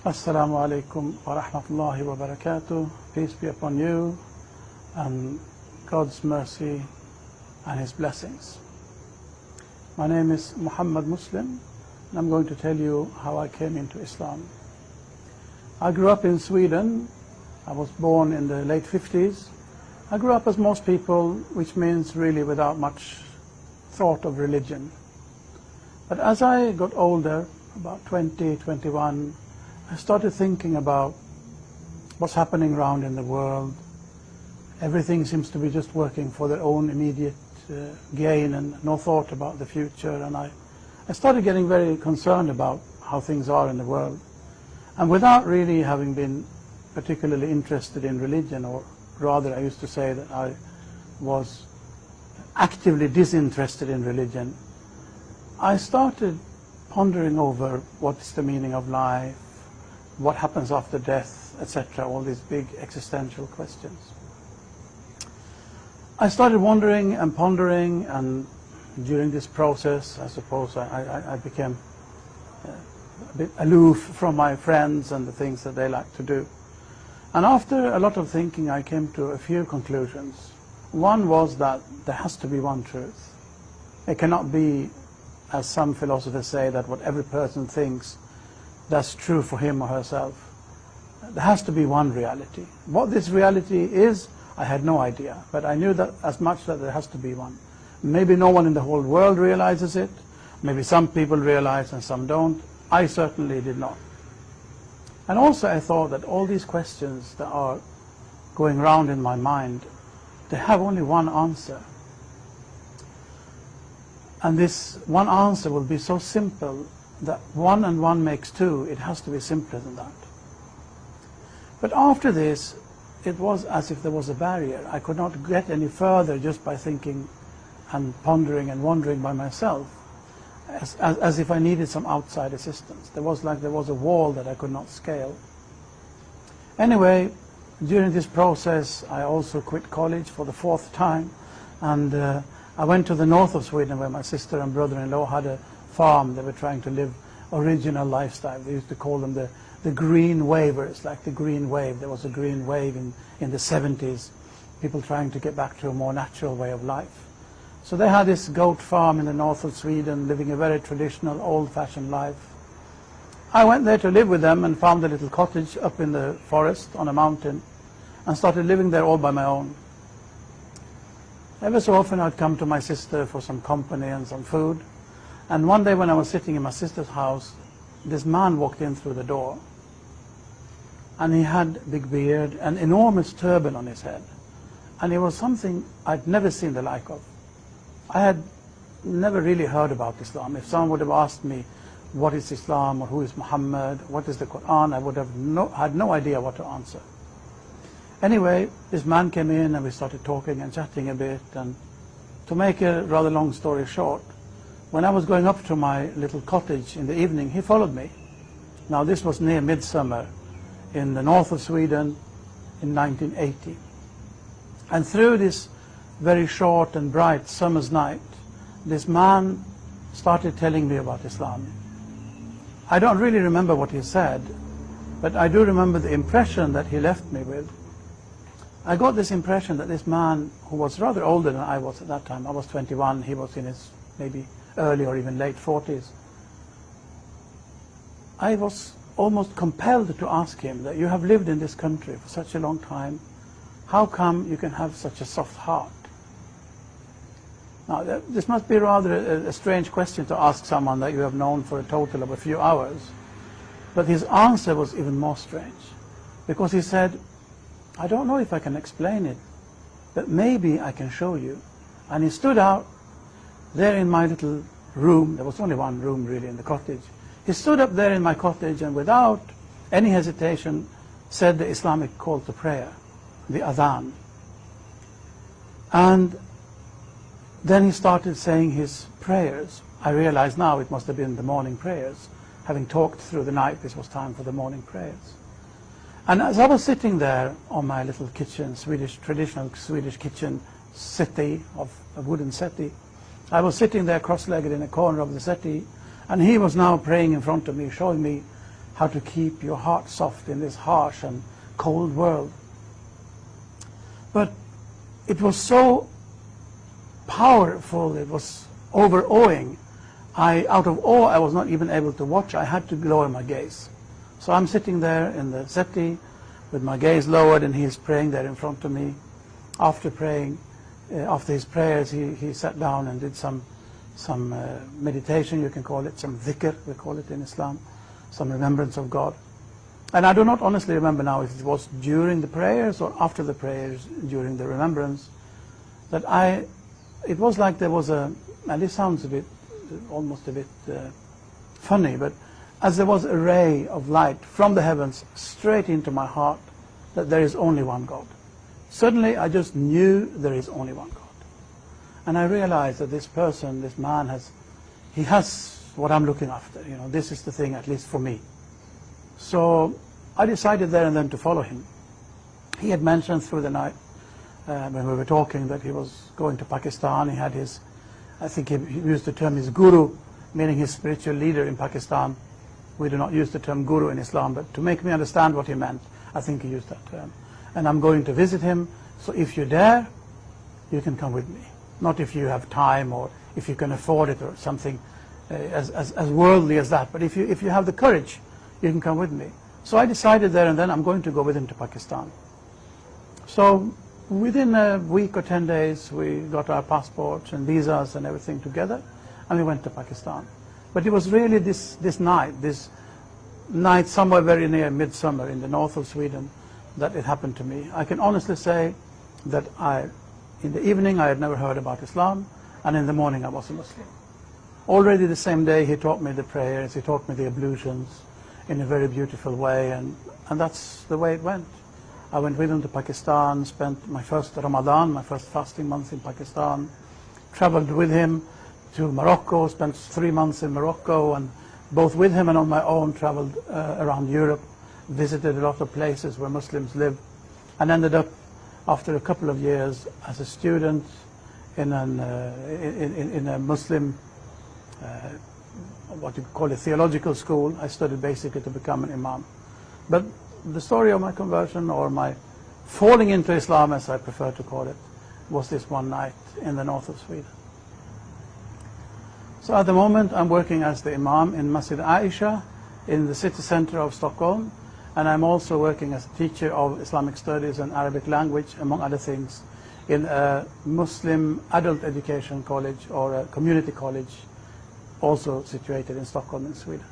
Assalamu alaikum wa rahmatullahi wa barakatuh. Peace be upon you and God's mercy and His blessings. My name is Muhammad Muslim and I'm going to tell you how I came into Islam. I grew up in Sweden. I was born in the late 50s. I grew up as most people, which means really without much thought of religion. But as I got older, about 20, 21, I started thinking about what's happening around in the world. Everything seems to be just working for their own immediate gain and no thought about the future. And I started getting very concerned about how things are in the world. And without really having been particularly interested in religion, or rather I used to say that I was actively disinterested in religion, I started pondering over what is the meaning of life, what happens after death, etc., all these big existential questions. I started wondering and pondering, and during this process, I suppose I became a bit aloof from my friends and the things that they like to do. And after a lot of thinking, I came to a few conclusions. One was that there has to be one truth. It cannot be, as some philosophers say, that what every person thinks, that's true for him or herself. There has to be one reality. What this reality is, I had no idea, but I knew that as much that there has to be one. Maybe no one in the whole world realizes it. Maybe some people realize and some don't. I certainly did not. And also I thought that all these questions that are going around in my mind, they have only one answer. And this one answer will be so simple that 1 and 1 makes 2. It has to be simpler than that. But after this, it was as if there was a barrier. I could not get any further just by thinking and pondering and wondering by myself, as if I needed some outside assistance. There was a wall that I could not scale. Anyway, during this process, I also quit college for the 4th time, and I went to the north of Sweden where my sister and brother-in-law had a farm. They were trying to live original lifestyle. They used to call them the green wavers, like the green wave. There was a green wave in the 70s, people trying to get back to a more natural way of life. So they had this goat farm in the north of Sweden, living a very traditional, old-fashioned life. I went there to live with them and found a little cottage up in the forest on a mountain and started living there all by my own. Ever so often I'd come to my sister for some company and some food. And one day when I was sitting in my sister's house, this man walked in through the door. And he had a big beard, an enormous turban on his head. And it was something I'd never seen the like of. I had never really heard about Islam. If someone would have asked me, what is Islam, or who is Muhammad, what is the Quran, I would have had no idea what to answer. Anyway, this man came in and we started talking and chatting a bit. And to make a rather long story short, when I was going up to my little cottage in the evening, he followed me. Now this was near midsummer in the north of Sweden in 1980. And through this very short and bright summer's night, this man started telling me about Islam. I don't really remember what he said, but I do remember the impression that he left me with. I got this impression that this man, who was rather older than I was at that time, I was 21, he was in his maybe early or even late 40s. I was almost compelled to ask him that you have lived in this country for such a long time, how come you can have such a soft heart? Now, this must be rather a strange question to ask someone that you have known for a total of a few hours. But his answer was even more strange, because he said, I don't know if I can explain it, but maybe I can show you. And he stood out there in my little room. There was only one room really in the cottage. He stood up there in my cottage and without any hesitation said the Islamic call to prayer, the adhan. And then he started saying his prayers. I realize now it must have been the morning prayers. Having talked through the night, this was time for the morning prayers. And as I was sitting there on my little kitchen, traditional Swedish kitchen settee, of a wooden settee, I was sitting there cross-legged in a corner of the settee, and he was now praying in front of me, showing me how to keep your heart soft in this harsh and cold world. But it was so powerful, it was overawing. Out of awe, I was not even able to watch. I had to lower my gaze. So I'm sitting there in the settee with my gaze lowered, and he's praying there in front of me. After praying, after his prayers, he sat down and did some meditation, you can call it, some dhikr, we call it in Islam, some remembrance of God. And I do not honestly remember now if it was during the prayers or after the prayers, during the remembrance, that it was like there was and this sounds almost a bit funny, but as there was a ray of light from the heavens straight into my heart, that there is only one God. Suddenly I just knew there is only one God. And I realized that this person, this man, he has what I'm looking after. You know, this is the thing, at least for me. So I decided there and then to follow him. He had mentioned through the night when we were talking that he was going to Pakistan. He had I think he used the term his guru, meaning his spiritual leader in Pakistan. We do not use the term guru in Islam, but to make me understand what he meant, I think he used that term. And I'm going to visit him, so if you're there, you can come with me. Not if you have time or if you can afford it or something as worldly as that, but if you have the courage, you can come with me. So I decided there and then I'm going to go with him to Pakistan. So within a week or 10 days, we got our passports and visas and everything together, and we went to Pakistan. But it was really this night somewhere very near midsummer in the north of Sweden that it happened to me. I can honestly say that in the evening I had never heard about Islam, and in the morning I was a Muslim. Already the same day he taught me the prayers, he taught me the ablutions in a very beautiful way, and that's the way it went. I went with him to Pakistan, spent my first Ramadan, my first fasting month in Pakistan, traveled with him to Morocco, spent 3 months in Morocco, and both with him and on my own traveled around Europe, visited a lot of places where Muslims live, and ended up after a couple of years as a student in a Muslim, what you call a theological school. I studied basically to become an imam. But the story of my conversion, or my falling into Islam as I prefer to call it, was this one night in the north of Sweden. So at the moment I'm working as the imam in Masjid Aisha in the city center of Stockholm, and I'm also working as a teacher of Islamic studies and Arabic language, among other things, in a Muslim adult education college or a community college, also situated in Stockholm in Sweden.